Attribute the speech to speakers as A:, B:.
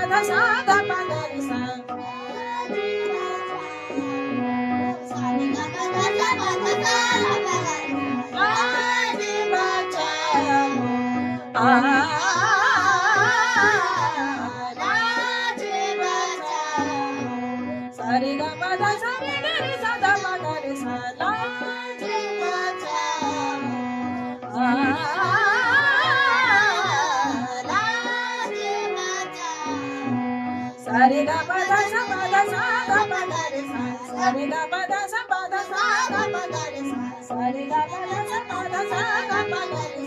A: धा सा गा पा गा रे सा सारे गा पा धा सा रे गा रे सा धा पा गा रे सा ला रे सारे गा पा धा सा गा पा गा रे सा सारे गा पा धा सा गा पा गा रे सा सारे गा पा धा सा गा पा गा रे